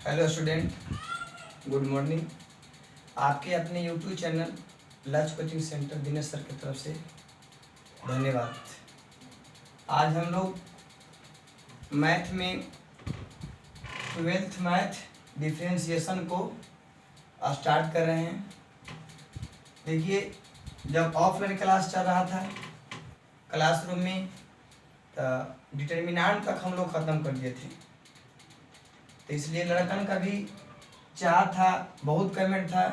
Hello student, good morning. आपके अपने YouTube channel लक्ष्य कोचिंग सेंटर दिनेश सर की तरफ से धन्यवाद। आज हम लोग मैथ में 12th मैथ डिफरेंशिएशन को स्टार्ट कर रहे हैं। देखिए, जब ऑफलाइन क्लास चल रहा था क्लासरूम में तो डिटर्मिनेंट तक हम लोग ख़त्म कर दिए थे, तो इसलिए लड़कन का भी चाह था, बहुत कमेंट था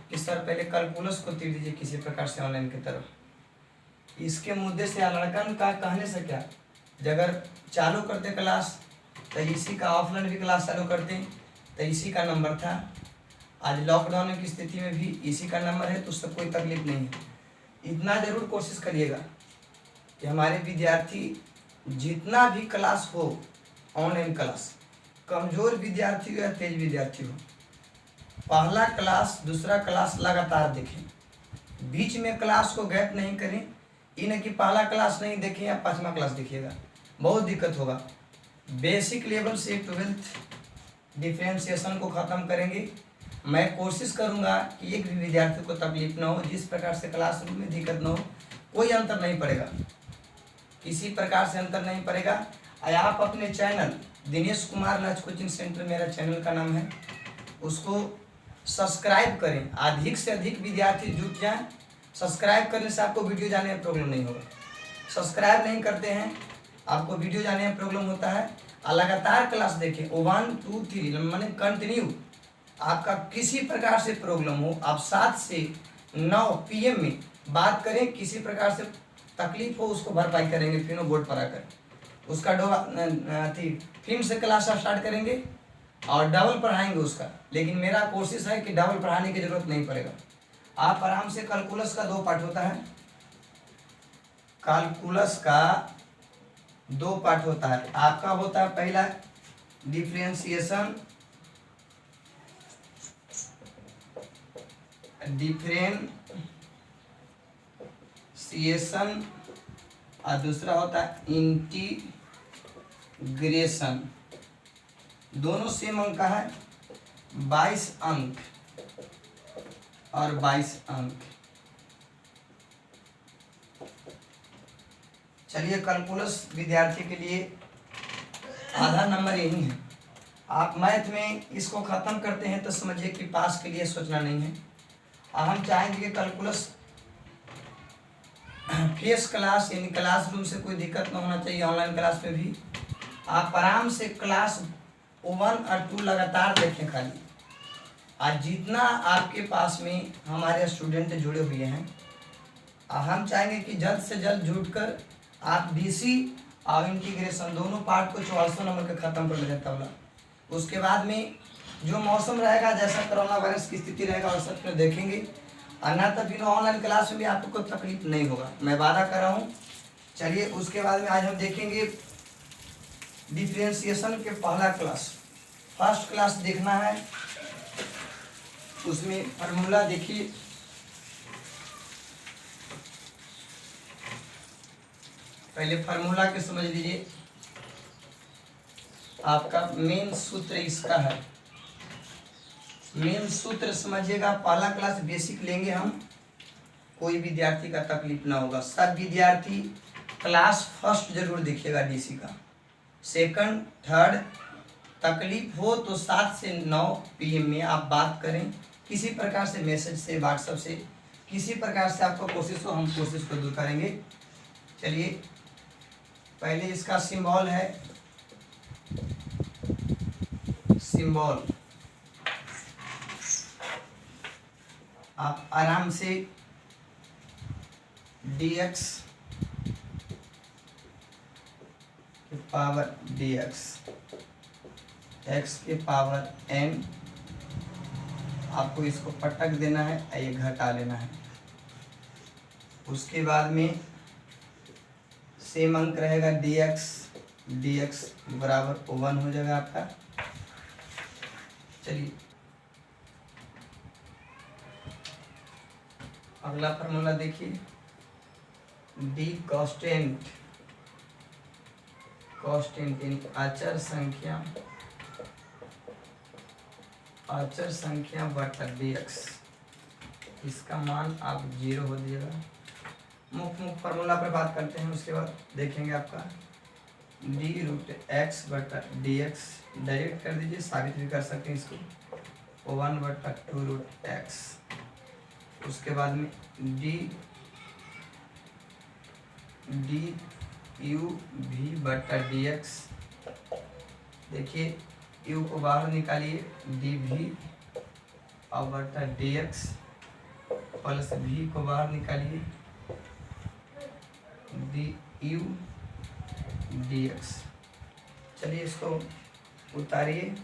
कि सर पहले कैलकुलस को तीर दीजिए किसी प्रकार से ऑनलाइन की तरफ। इसके मुद्दे से लड़कन का कहने से क्या, अगर चालू करते क्लास तो इसी का ऑफलाइन भी क्लास चालू करते तो इसी का नंबर था। आज लॉकडाउन की स्थिति में भी इसी का नंबर है, तो उससे कोई तकलीफ नहीं है। इतना ज़रूर कोशिश करिएगा कि हमारे विद्यार्थी जितना भी क्लास हो ऑनलाइन क्लास, कमज़ोर विद्यार्थी हो या तेज विद्यार्थी हो, पहला क्लास दूसरा क्लास लगातार देखें। बीच में क्लास को गैप नहीं करें। ये नहीं कि पहला क्लास नहीं देखें या 5वां क्लास देखिएगा, बहुत दिक्कत होगा। बेसिक लेवल से 12th डिफरेंशिएशन को ख़त्म करेंगे। मैं कोशिश करूंगा कि एक भी विद्यार्थी को तकलीफ ना हो, जिस प्रकार से क्लासरूम में दिक्कत ना हो। कोई अंतर नहीं पड़ेगा, किसी प्रकार से अंतर नहीं पड़ेगा। आप अपने चैनल दिनेश कुमार लक्ष्य कोचिंग सेंटर मेरा चैनल का नाम है, उसको सब्सक्राइब करें। अधिक से अधिक विद्यार्थी जुट जाएं। सब्सक्राइब करने से आपको वीडियो जाने में प्रॉब्लम नहीं होगा। सब्सक्राइब नहीं करते हैं आपको वीडियो जाने में प्रॉब्लम होता है। और लगातार क्लास देखें, 1 2 3 मैंने कंटिन्यू। आपका किसी प्रकार से प्रॉब्लम हो, आप 7 से 9 PM में बात करें। किसी प्रकार से तकलीफ हो उसको भरपाई करेंगे, फिर बोर्ड पर आकर उसका फिर से क्लास स्टार्ट करेंगे और डबल पढ़ाएंगे उसका। लेकिन मेरा कोशिश है कि डबल पढ़ाने की जरूरत नहीं पड़ेगा। आप आराम से, कैलकुलस का 2 पार्ट होता है। कैलकुलस का 2 पार्ट होता है। आपका होता है पहला डिफरेंशिएशन और दूसरा होता है इंटीग्रेशन। दोनों सेम अंक का है, 22 अंक और 22 अंक। चलिए, कैलकुलस विद्यार्थी के लिए आधा नंबर यही है। आप मैथ में इसको ख़त्म करते हैं तो समझिए कि पास के लिए सोचना नहीं है। हम चाहेंगे कि कैलकुलस फेस क्लास यानी क्लासरूम से कोई दिक्कत ना होना चाहिए। ऑनलाइन क्लास में भी आप आराम से क्लास 1 और 2 लगातार देखें खाली। आज जितना आपके पास में हमारे स्टूडेंट जुड़े हुए हैं, हम चाहेंगे कि जल्द से जल्द जुड़कर आप BC और इंटीग्रेशन दोनों पार्ट को 44 नंबर का ख़त्म कर लें तबला। उसके बाद में जो मौसम रहेगा, जैसा कोरोना वायरस की स्थिति रहेगा और सब फिर देखेंगे। और ना तो फिर ऑनलाइन क्लास में भी आपको कोई तकलीफ नहीं होगा, मैं वादा कर रहा हूँ। चलिए, उसके बाद में आज हम देखेंगे डिफरेंशिएशन के पहला क्लास। फर्स्ट क्लास देखना है, उसमें फार्मूला देखिए। पहले फार्मूला के समझ लीजिए। आपका मेन सूत्र इसका है, मेन सूत्र समझिएगा। पहला क्लास बेसिक लेंगे हम, कोई विद्यार्थी का तकलीफ ना होगा। सब विद्यार्थी क्लास फर्स्ट जरूर देखिएगा DC का। सेकंड थर्ड तकलीफ हो तो 7 से 9 PM में आप बात करें। किसी प्रकार से मैसेज से, व्हाट्सएप से, किसी प्रकार से आपको कोशिश हो, हम कोशिश को दूर करेंगे। चलिए, पहले इसका सिंबल है, सिंबल आप आराम से dx के पावर dx, x के पावर n, आपको इसको पटक देना है, ये घटा लेना है। उसके बाद में सेम अंक रहेगा dx बराबर 1 हो जाएगा आपका। चलिए, अगला फार्मूला देखिए। डी कांस्टेंट यानी अचर संख्या अचर संख्या बटा dx, इसका मान आप 0 हो दीजिएगा। मुख्य फार्मूला पर बात करते हैं, उसके बाद देखेंगे आपका d√x बटा dx डायरेक्ट कर दीजिए, साबित भी कर सकते हैं इसको 1/2√x। उसके बाद में du/v बटा dx, देखिए u को बाहर निकालिए, dv और बटा dx प्लस v को बाहर निकालिए, du dx। चलिए इसको उतारिए,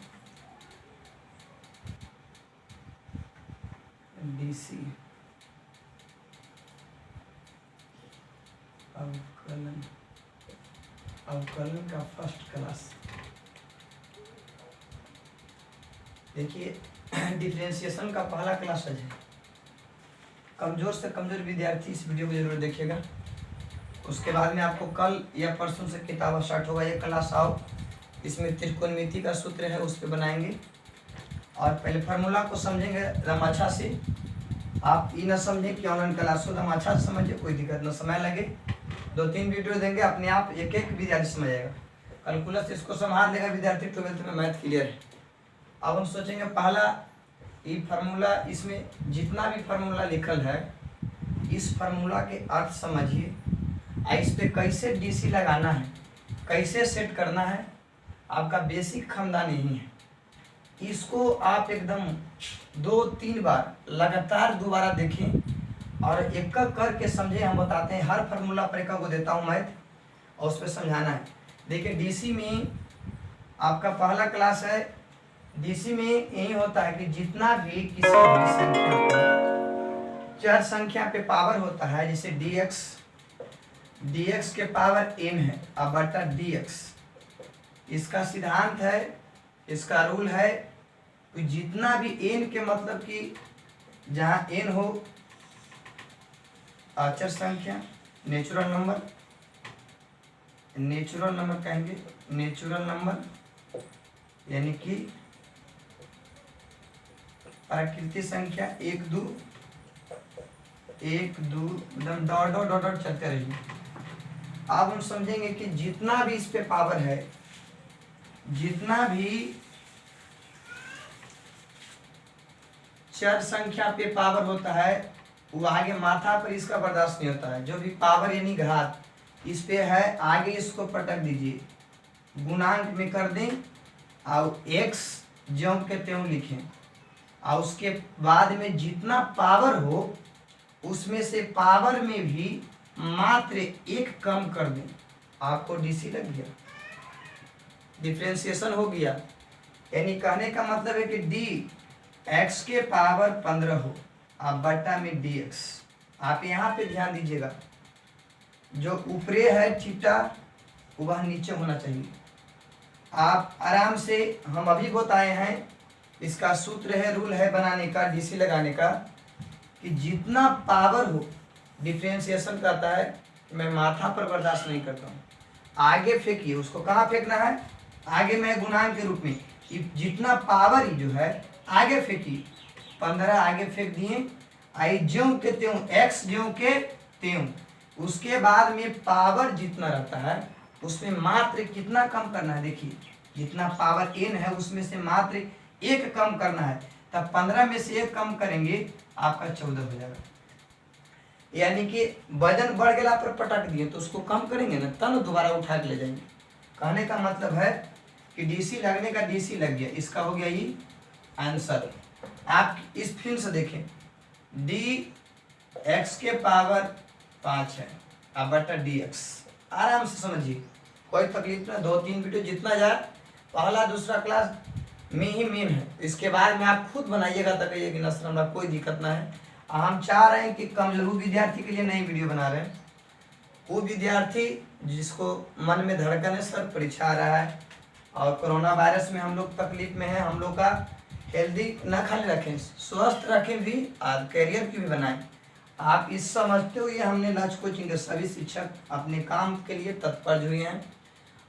dc अवकलन का फर्स्ट क्लास। देखिए डिफरेंशिएशन का पहला क्लास है। कमजोर से कमजोर विद्यार्थी इस वीडियो को जरूर देखिएगा। उसके बाद में आपको कल या परसों से किताब स्टार्ट होगा, ये क्लास आओ, इसमें त्रिकोणमिति का सूत्र है उस पर बनाएंगे। और पहले फार्मूला को समझेंगे एकदम अच्छा से। आप ये ना समझें कि ऑनलाइन क्लास हो, एकदम अच्छा से समझिए, कोई दिक्कत ना, समय लगे 2-3 वीडियो देंगे, अपने आप एक एक विद्यार्थी समझ आएगा। कैलकुलस इसको संभाल लेगा विद्यार्थी, 12th में मैथ क्लियर है। अब हम सोचेंगे पहला ये फार्मूला, इसमें जितना भी फार्मूला लिखल है इस फार्मूला के अर्थ समझिए, इस पे कैसे डीसी लगाना है, कैसे सेट करना है, आपका बेसिक खमदा नहीं है। इसको आप एकदम 2-3 बार लगातार दोबारा देखें और एक एक करके समझे। हम बताते हैं, हर फार्मूला पर एक को देता हूँ मैथ और उस पर समझाना है। देखिए डीसी में आपका पहला क्लास है। डीसी में यही होता है कि जितना भी किसी भी संख्या को चर संख्या पे पावर होता है, जैसे dx के पावर n है अब बटा dx, इसका सिद्धांत है, इसका रूल है कि जितना भी n के मतलब कि जहाँ n हो अचर संख्या, नेचुरल नंबर कहेंगे, नेचुरल नंबर यानी कि प्राकृतिक संख्या 1 2 एकदम डॉट डॉट डॉट डॉट चलते रहिए। अब हम समझेंगे कि जितना भी इस पे पावर है, जितना भी चर संख्या पे पावर होता है वो आगे माथा पर इसका बर्दाश्त नहीं होता है। जो भी पावर यानी घात इस पे है, आगे इसको पटक दीजिए, गुणांक में कर दें और x ज्यों के त्यों लिखें, और उसके बाद में जितना पावर हो उसमें से पावर में भी मात्र 1 कम कर दें, आपको डीसी लग गया, डिफरेंशिएशन हो गया। यानी कहने का मतलब है कि डी x के पावर 15 हो आप बटा में dx। आप यहाँ पे ध्यान दीजिएगा, जो ऊपरे है थीटा वह नीचे होना चाहिए। आप आराम से, हम अभी बताए हैं, इसका सूत्र है, रूल है बनाने का, डीसी लगाने का, कि जितना पावर हो, डिफरेंशिएशन करता है, मैं माथा पर बर्दाश्त नहीं करता हूँ, आगे फेंकिए। उसको कहाँ फेंकना है? आगे में गुणांक के रूप में, जितना पावर ही जो है आगे फेंकिए। 15 आगे फेंक दिए, आई ज्यों के त्यों, x ज्यों के त्यों, उसके बाद में पावर जितना रहता है उसमें मात्र कितना कम करना है। देखिए जितना पावर n है उसमें से मात्र 1 कम करना है, तब 15 में से 1 कम करेंगे आपका 14 हो जाएगा। यानी कि वजन बढ़ गया पर पटक दिए तो उसको कम करेंगे ना, तब दोबारा उठा के ले जाएंगे। कहने का मतलब है कि डीसी लगने का डीसी लग गया, इसका हो गया ये आंसर। आप इस फिर से देखें, dx के पावर 5 है अब बटा dx, आराम से समझिए, कोई तकलीफ ना। 2-3 वीडियो जितना जाए, पहला दूसरा क्लास में ही मेन है, इसके बाद में आप खुद बनाइएगा तो कहिए कि ना सर हमारा कोई दिक्कत ना है। हम चाह रहे हैं कि कमजोर विद्यार्थी के लिए नई वीडियो बना रहे हैं। वो विद्यार्थी जिसको मन में धड़कन है, सर परीक्षा आ रहा है और कोरोना वायरस में हम लोग तकलीफ में हैं, हम लोग का हेल्दी न खाली रखें, स्वस्थ रखें भी और करियर की भी बनाएं। आप इस समझते हुए हमने लक्ष्य कोचिंग के सभी शिक्षक अपने काम के लिए तत्पर हुए हैं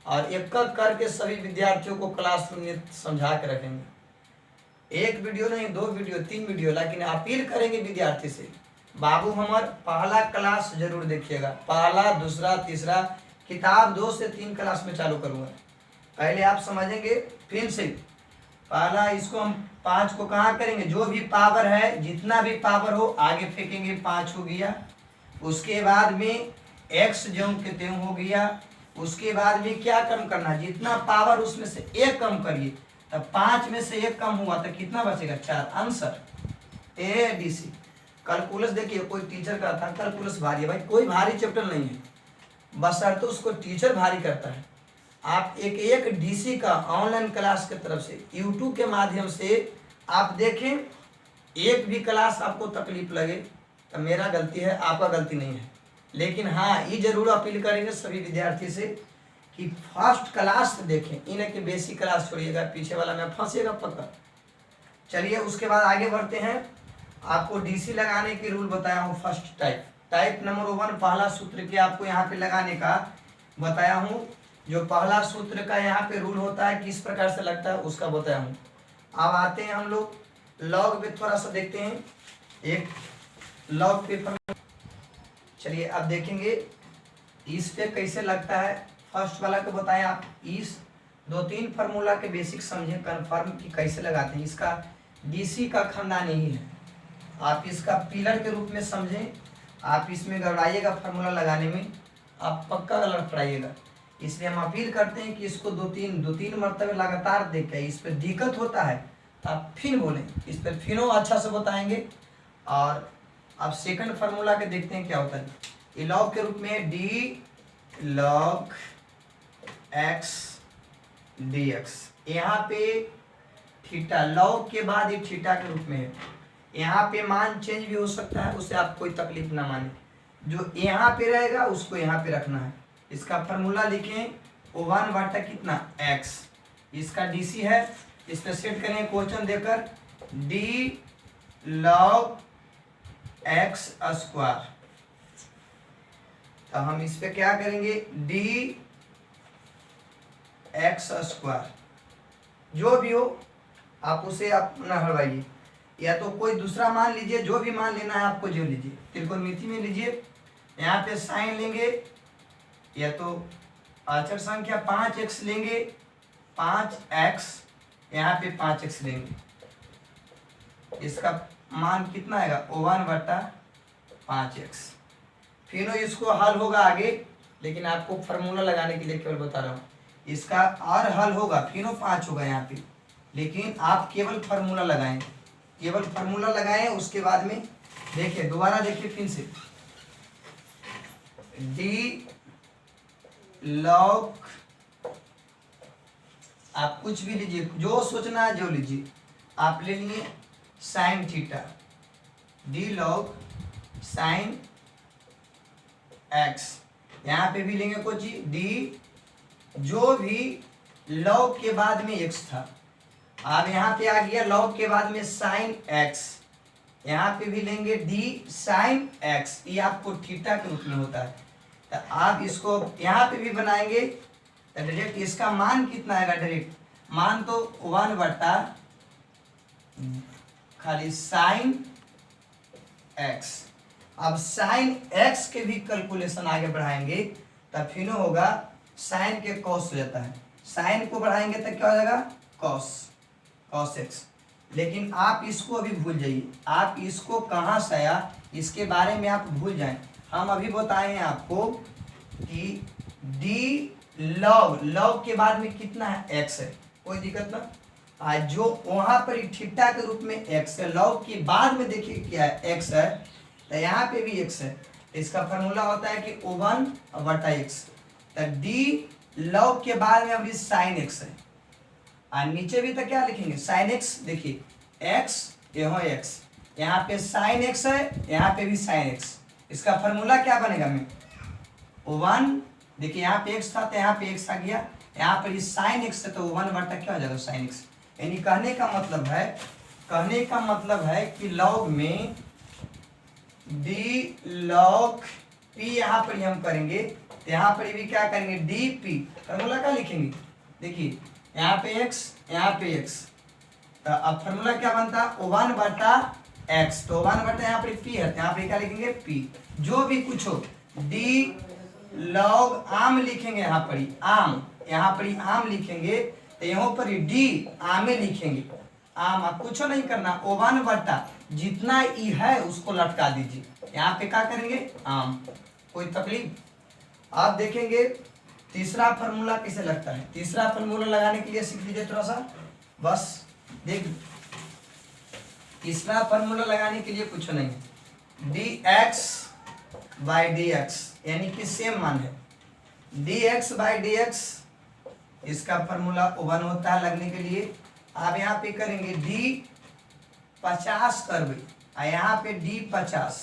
और एक एक करके सभी विद्यार्थियों को क्लासरूम में समझा के रखेंगे। एक वीडियो नहीं, 2 वीडियो, 3 वीडियो, लेकिन अपील करेंगे विद्यार्थी से, बाबू हमार पहला क्लास जरूर देखिएगा, पहला, दूसरा, तीसरा, किताब 2 से 3 क्लास में चालू करूँगा। पहले आप समझेंगे फिर से। पहला इसको हम 5 को कहाँ करेंगे, जो भी पावर है, जितना भी पावर हो आगे फेंकेंगे, 5 हो गया। उसके बाद में x ज्यों के त्यों हो गया। उसके बाद में क्या कम करना, जितना पावर उसमें से 1 कम करिए, तब 5 में से 1 कम हुआ तो कितना बचेगा, 4। Answer ABC। कैलकुलस देखिए, कोई टीचर का था कैलकुलस भारी है भाई, कोई भारी चैप्टर नहीं है, बशर्ते उसको टीचर भारी करता है। आप एक DC का ऑनलाइन क्लास की तरफ से YouTube के माध्यम से आप देखें, एक भी क्लास आपको तकलीफ लगे तो मेरा गलती है, आपका गलती नहीं है। लेकिन हाँ, ये जरूर अपील करेंगे सभी विद्यार्थी से कि फर्स्ट क्लास देखें, इन्हें कि बेसिक क्लास छोड़िएगा, पीछे वाला में फंसिएगा पक्का। चलिए उसके बाद आगे बढ़ते हैं। आपको DC लगाने की रूल बताया हूँ। फर्स्ट टाइप नंबर 1 पहला सूत्र के आपको यहाँ पे लगाने का बताया हूँ। जो पहला सूत्र का यहाँ पे रूल होता है किस प्रकार से लगता है उसका बताया हूँ। अब आते हैं हम लोग लॉग में, थोड़ा सा देखते हैं एक लॉग पेपर। चलिए अब देखेंगे इस पे कैसे लगता है। फर्स्ट वाला को बताएं आप, इस 2-3 फार्मूला के बेसिक समझें, कन्फर्म कि कैसे लगाते हैं। इसका DC का खानदान यही है, आप इसका पिलर के रूप में समझें। आप इसमें घबराइएगा फार्मूला लगाने में, आप पक्का गलत पढ़ाइएगा। इसलिए हम अपील करते हैं कि इसको 2-3 मरतबे लगातार देखें। इस पर दिक्कत होता है आप फिर बोलें, इस पर फिनो अच्छा से बताएंगे। और अब सेकंड फार्मूला के देखते हैं क्या होता है। ये लॉग के रूप में d log x dx, यहाँ पे थीटा लॉग के बाद ये थीटा के रूप में है। यहाँ पे मान चेंज भी हो सकता है, उससे आप कोई तकलीफ ना माने। जो यहाँ पे रहेगा उसको यहाँ पे रखना है। इसका फार्मूला लिखें, 1 बटा कितना x, इसका DC है। इस पर सेट करें क्वेश्चन देकर, d log x स्क्वायर। तो हम इस पे क्या करेंगे, d x स्क्वायर, जो भी हो आप उसे आप ना हलवाइए, या तो कोई दूसरा मान लीजिए, जो भी मान लेना है आपको जो लीजिए। त्रिकोणमिति में लीजिए, यहाँ पे साइन लेंगे, या तो अचर संख्या 5x लेंगे, 5x, यहाँ पे 5x लेंगे। इसका मान कितना आएगा, 1 बटा 5x। फिर इसको हल होगा आगे, लेकिन आपको फार्मूला लगाने के लिए केवल बता रहा हूँ। इसका और हल होगा, फिर 5 होगा यहाँ पे, लेकिन आप केवल फार्मूला लगाएं, केवल फार्मूला लगाएं। उसके बाद में देखिए, दोबारा देखिए फिर से, d log, आप कुछ भी लीजिए, जो सोचना है जो लीजिए। आप ले लिए sine theta, d log sine x, यहाँ पे भी लेंगे कुछ d, जो भी log के बाद में x था, अब यहाँ पे आ गया log के बाद में साइन x, यहाँ पे भी लेंगे d साइन x, ये आपको थीटा के रूप में होता है। तो आप इसको यहाँ पे भी बनाएंगे तो डायरेक्ट इसका मान कितना आएगा, डायरेक्ट मान तो 1 बटा खाली साइन x। अब साइन x के भी कैलकुलेशन आगे बढ़ाएंगे तब फिर होगा, साइन के कॉस हो जाता है, साइन को बढ़ाएंगे तो क्या हो जाएगा, कॉस x। लेकिन आप इसको अभी भूल जाइए, आप इसको कहाँ से आया इसके बारे में आप भूल जाएं। हम अभी बताए हैं आपको कि d log के बाद में कितना है, x है, कोई दिक्कत ना। आज जो वहां पर थीटा के रूप में x है, log के बाद में देखिए क्या है, x है, तो यहाँ पे भी x है। इसका फार्मूला होता है कि 1 बटा x, तो d log के बाद में अभी साइन x है, और नीचे भी तो क्या लिखेंगे, साइन x। देखिए x, यहाँ x, यहाँ पे साइन x है, यहाँ पे भी साइन x। इसका फार्मूला क्या बनेगा में 1, देखिए यहाँ पे x था तो यहाँ पे x आ गया, यहाँ पर साइन x है तो 1 बटा क्या हो जाएगा, साइन x। यानी कहने का मतलब है कि लॉग में d log p, यहाँ पर हम करेंगे तो यहाँ पर भी क्या करेंगे, dp। फार्मूला क्या लिखेंगे, देखिए यहाँ पे x, यहाँ पे x, अब फॉर्मूला क्या बनता, वन बटा एक्स, तो वन बटा यहाँ पर पी है, यहाँ पे क्या लिखेंगे पी, जो भी कुछ हो, डी लॉग आम लिखेंगे, यहाँ पर ही आम, यहाँ पर ही आम लिखेंगे, तो यहाँ पर ही डी आमे लिखेंगे, आम, आप कुछ नहीं करना, वन बटा जितना ई है उसको लटका दीजिए, यहाँ पे क्या करेंगे आम, कोई तकलीफ। आप देखेंगे तीसरा फार्मूला कैसे लगता है, तीसरा फार्मूला लगाने के लिए सीख लीजिए थोड़ा सा, बस देख, तीसरा फार्मूला लगाने के लिए कुछ नहीं है, D x by D x, यानी कि सेम मान है, D x by D x, इसका फार्मूला वन होता है लगने के लिए। आप यहाँ पे करेंगे डी 50 करबे, यहाँ पे डी 50,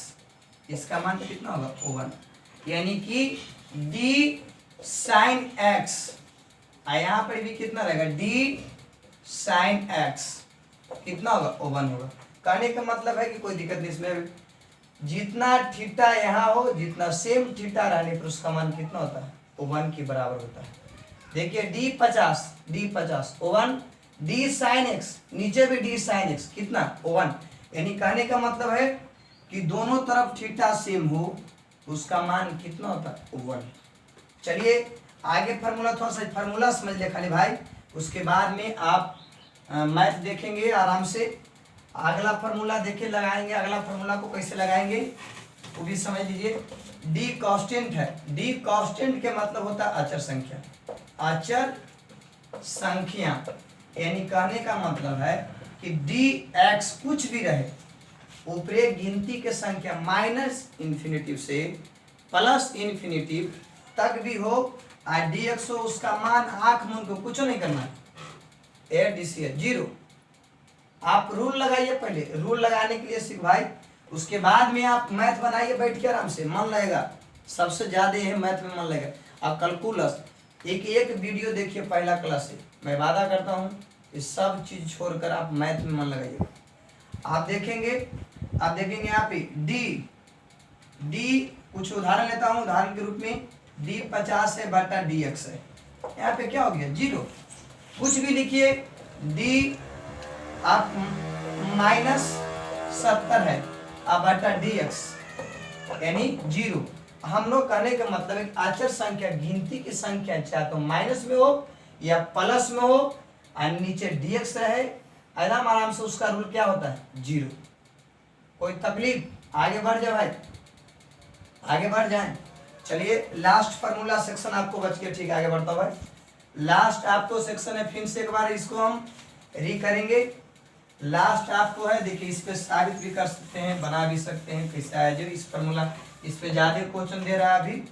इसका मान कितना होगा वन, यानी कि डी साइन एक्स, यहाँ पर भी कितना रहेगा डी साइन एक्स, कितना होगा वन होगा। कहने का मतलब है कि कोई दिक्कत नहीं इसमें, जितना थीटा यहाँ हो, जितना सेम थीटा रहने पर उसका मान कितना होता है वन के बराबर होता है। देखिए D 50 one, D sine x, नीचे भी डी साइन एक्स, कितना वन, यानी कहने का मतलब है कि दोनों तरफ थीटा सेम हो, उसका मान कितना होता है वन। चलिए आगे फार्मूला, थोड़ा सा फार्मूला समझ ले खाली भाई, उसके बाद में आप मैथ देखेंगे आराम से। अगला फार्मूला देखिए लगाएंगे, अगला फार्मूला को कैसे लगाएंगे वो भी समझ लीजिए। डी कांस्टेंट है, डी कांस्टेंट के मतलब होता है अचर संख्या, अचर संख्या, यानी कहने का मतलब है कि डी एक्स कुछ भी रहे, ऊपरी गिनती के संख्या माइनस इन्फिनिटिव से प्लस इन्फिनिटिव तक भी हो, और डी एक्स हो, उसका मान आंख मूंद को कुछ नहीं करना है, ए डी सी है जीरो। आप रूल लगाइए, पहले रूल लगाने के लिए सीख भाई, उसके बाद में आप मैथ बनाइए बैठ के आराम से, मन लगेगा, सबसे ज्यादा यह मैथ में मन लगेगा। आप कैलकुलस एक वीडियो देखिए पहला क्लास से, मैं वादा करता हूँ ये सब चीज छोड़कर आप मैथ में मन लगाइए। आप देखेंगे यहाँ पे डी कुछ उदाहरण लेता हूँ, उदाहरण के रूप में डी 50 है बटा डी एक्स है, यहाँ पे क्या हो गया जीरो, कुछ भी लिखिए, डी आप -70 है अब बटा डी एक्स यानी जीरो। हम लोग कहने का मतलब है अचर संख्या, गिनती की संख्या चाहे तो माइनस में हो या प्लस में हो, और नीचे डी एक्स रहे, एकदम आराम से उसका रूल क्या होता है जीरो। कोई तकलीफ, आगे बढ़ जाए भाई, आगे बढ़ जाए। चलिए लास्ट फार्मूला सेक्शन आपको बच के, ठीक है आगे बढ़ता भाई, लास्ट आपको सेक्शन है, फिर से एक बार इसको हम री करेंगे। लास्ट आपको है, देखिए इस पे साबित भी कर सकते हैं, बना भी सकते हैं, कैसे आया जो इस फार्मूला, इस पे ज्यादा क्वेश्चन दे रहा है अभी,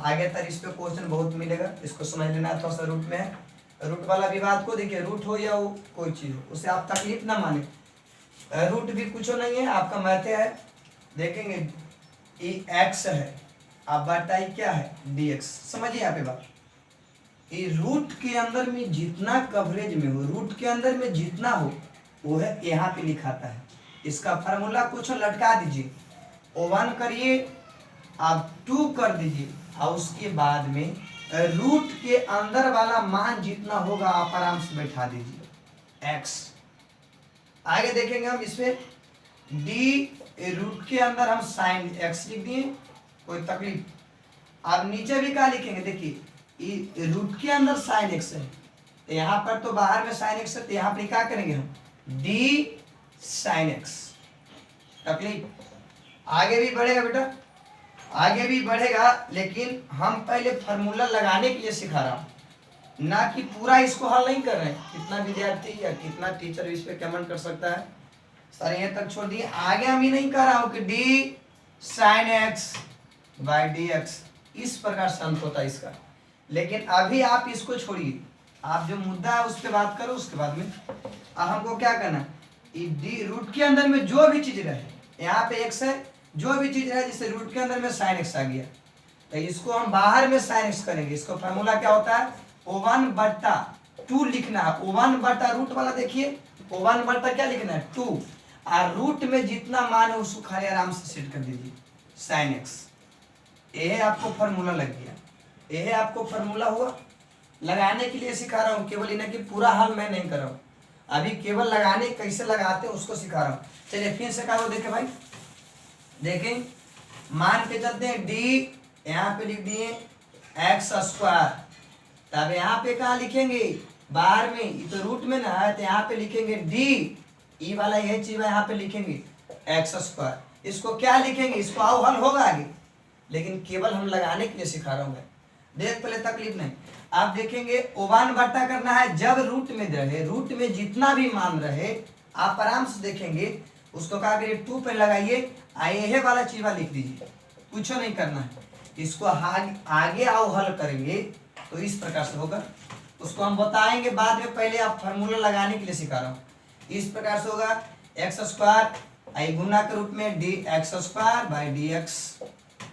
आगे तक इस पे क्वेश्चन बहुत मिलेगा, इसको समझ लेना, थोड़ा सा रूट में है, रूट वाला विवाद को देखिए, रूट हो या वो कोई चीज हो उसे आप तकलीफ ना माने, रूट भी कुछ नहीं है, आपका मैथ है। देखेंगे ये एक्स है, आप बताइए क्या है डी एक्स, समझिए यहाँ पे बात, ये रूट के अंदर में जितना कवरेज में हो, रूट के अंदर में जितना हो वो है यहाँ पे लिखाता है। इसका फार्मूला कुछ लटका दीजिए, वन करिए, आप 2 कर दीजिए, और उसके बाद में रूट के अंदर वाला मान जितना होगा आप आराम से बैठा दीजिए एक्स। आगे देखेंगे हम इसमें डी रूट के अंदर हम साइन एक्स लिख दिए, कोई तकलीफ। आप नीचे भी क्या लिखेंगे, देखिए रूट के अंदर साइन एक्स है, तो यहाँ पर तो बाहर में साइन एक्स है, तो यहाँ पर क्या करेंगे हम डी साइन एक्स। तकलीफ आगे भी बढ़ेगा बेटा, आगे भी बढ़ेगा, लेकिन हम पहले फार्मूला लगाने के लिए सिखा रहा हूँ, ना कि पूरा इसको हल नहीं कर रहे हैं। कितना विद्यार्थी या कितना टीचर इस पे कमेंट कर सकता है, सर यहाँ तक छोड़ दिए, आगे हम ही नहीं कह रहा हूँ कि D sine x by D x इस प्रकार से अंत होता है इसका, लेकिन अभी आप इसको छोड़िए, आप जो मुद्दा है उस पर बात करो, उसके बाद में अब हमको क्या करना है, डी रूट के अंदर में जो भी चीज रहे, यहाँ पे एक्स है, जो भी चीज है जिससे रूट के अंदर में साइन एक्स आ गया, तो इसको हम बाहर में साइन एक्स करेंगे। इसको फार्मूला क्या होता है, ओवन बटा 2 लिखना है, ओवन बटा रूट वाला देखिए, ओवन बटा क्या लिखना है 2, और रूट में जितना मान है उसको खाली आराम से सेट कर दीजिए साइन एक्स। यह आपको फार्मूला लग गया, यह आपको फार्मूला हुआ। लगाने के लिए सिखा रहा हूँ केवल, इन्हें कि पूरा हल मैं नहीं कर रहा हूँ, अभी केवल लगाने कैसे लगाते हैं उसको सिखा रहा हूँ। चलिए फिर से करो, देखे भाई, देखें, मान के चलते हैं डी, यहाँ पे लिख दिए एक्स स्क्वायर, तब यहाँ पे कहाँ लिखेंगे, बाहर में, ये तो रूट में ना है, तो यहाँ पे लिखेंगे डी, ई वाला यह चीज है, यहाँ पे लिखेंगे एक्स स्क्वायर। इसको क्या लिखेंगे, इसको आओ हल होगा आगे, लेकिन केवल हम लगाने के लिए सिखा रहा हूँ। देख पहले, तकलीफ नहीं। आप देखेंगे ओवन बट्टा करना है जब रूट में रहे, रूट में जितना भी मान रहे आप आराम से देखेंगे, उसको क्या करिए 2 पे लगाइए, आए वाला चीज लिख दीजिए, कुछ नहीं करना है। इसको आगे आओ हल करेंगे तो इस प्रकार से होगा, उसको हम बताएंगे बाद में, पहले आप फार्मूला लगाने के लिए सिखा रहा हूँ। इस प्रकार से होगा एक्स स्क्वायर, आई गुना के रूप में D x square by D x.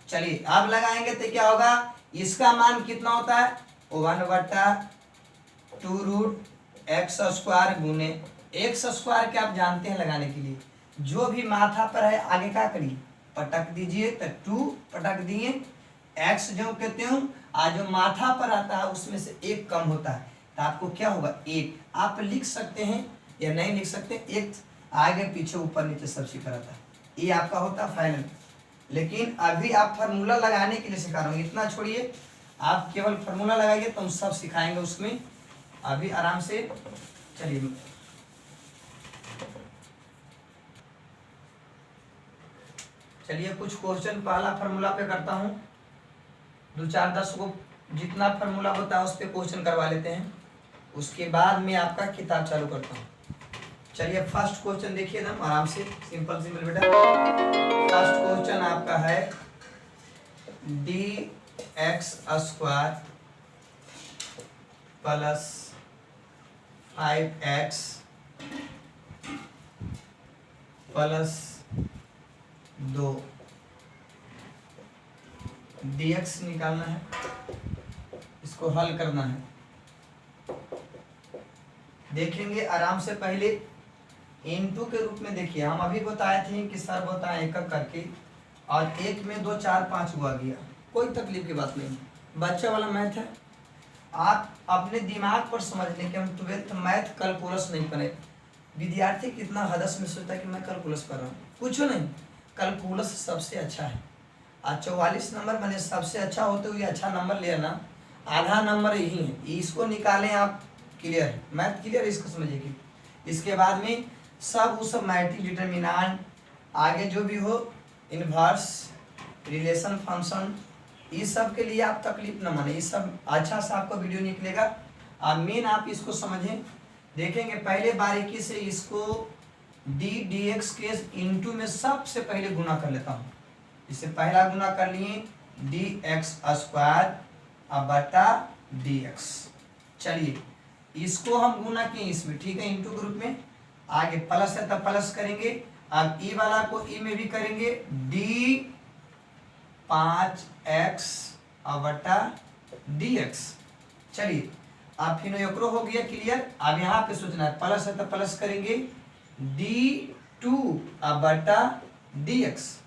चलिए अब लगाएंगे तो क्या होगा, इसका मान कितना होता है 1/2 रूट एक्स स्क्वायर गुने एक्स स्क्वायर के आप जानते हैं लगाने के लिए, जो भी माथा पर है आगे क्या करिए पटक दीजिए, तो 2 पटक दिए, एक्स जो कहते हो आज जो माथा पर आता है उसमें से 1 कम होता है, तो आपको क्या होगा 1। आप लिख सकते हैं या नहीं लिख सकते, 1 आगे पीछे ऊपर नीचे सब सीखा रहता है, ये आपका होता है फाइनल। लेकिन अभी आप फार्मूला लगाने के लिए सिखा रहा हूँ, इतना छोड़िए, आप केवल फार्मूला लगाइए तो हम सब सिखाएंगे उसमें, अभी आराम से। चलिए कुछ क्वेश्चन पहला फार्मूला पे करता हूँ, 2-4-10 को जितना फार्मूला होता है उस पर क्वेश्चन करवा लेते हैं, उसके बाद मैं आपका किताब चालू करता हूँ। चलिए फर्स्ट क्वेश्चन देखिए ना आराम से, सिंपल सिंपल बेटा। फर्स्ट क्वेश्चन आपका है D x square plus 5x plus 2 dx निकालना है, इसको हल करना है। देखेंगे आराम से, पहले इनटू के रूप में देखिए, हम अभी बताए थे कि सर बताए एक करके, और 1 में 2 4 5 हुआ गया, कोई तकलीफ की बात नहीं, बच्चा वाला मैथ है। आप अपने दिमाग पर समझ लें कि हम 12th मैथ कैलकुलस नहीं करें। विद्यार्थी कितना हदस में सोचता है कि मैं कैलकुलस कर रहा हूँ, कुछ नहीं, कैलकुलस सबसे अच्छा है। आज 44 नंबर मैंने सबसे अच्छा होते हुए अच्छा नंबर लिया ना, आधा नंबर यही है, इसको निकालें आप, क्लियर है मैथ, क्लियर, इसको समझिए कि इसके बाद में सब वो सब मैट्रिक डिटर्मिनेंट आगे जो भी हो, इनवर्स, रिलेशन फंक्शन, इस सब के लिए आप तकलीफ न माने, इस सब अच्छा सा आपको वीडियो निकलेगा। अब मेन आप इसको समझें, देखेंगे पहले बारीकी से इसको डी डी एक्स के इंटू में सबसे पहले गुना कर लेता हूँ। इससे पहला गुना कर लिए डी एक्स स्क्वायर अब बटा डी एक्स। चलिए इसको हम गुना किए इसमें, ठीक है, इंटू के रूप में, आगे प्लस है तब प्लस करेंगे, अब ई वाला को ई में भी करेंगे, डी 5x अब बटा डी एक्स। चलिए अब फिर एकरो हो गया क्लियर। अब यहाँ पे सोचना है, प्लस है तो प्लस करेंगे, d2 अब बटा dx।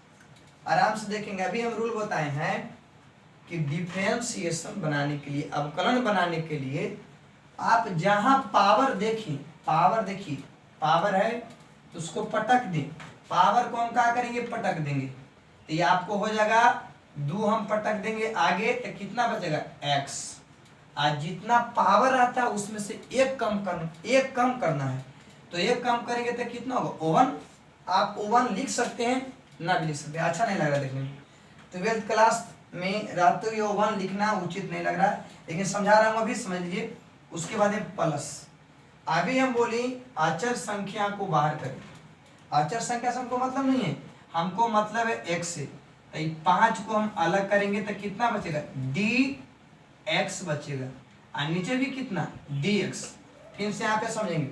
आराम से देखेंगे, अभी हम रूल बताए हैं कि डिफरेंशिएशन बनाने के लिए, अवकलन बनाने के लिए आप जहां पावर देखें, पावर देखिए, पावर है तो उसको पटक दें, पावर को हम क्या करेंगे पटक देंगे, तो ये आपको हो जाएगा 2 हम पटक देंगे आगे, तो कितना बचेगा x। आज जितना पावर आता है उसमें से एक कम करना है, तो एक कम करेंगे तो कितना होगा ओवन। आप ओवन लिख सकते हैं ना भी लिख सकते हैं, अच्छा नहीं लग रहा देखने में, 12th क्लास में रहते हुए ओवन लिखना उचित नहीं लग रहा है, लेकिन समझा रहा हूँ अभी समझ लीजिए। उसके बाद प्लस, अभी हम बोले अचर संख्या को बाहर करें, अचर संख्या से हमको मतलब नहीं है, हमको मतलब है x से, तो 5 को हम अलग करेंगे तो कितना बचेगा dx बचेगा, और नीचे भी कितना dx। फिर से यहाँ पे समझेंगे,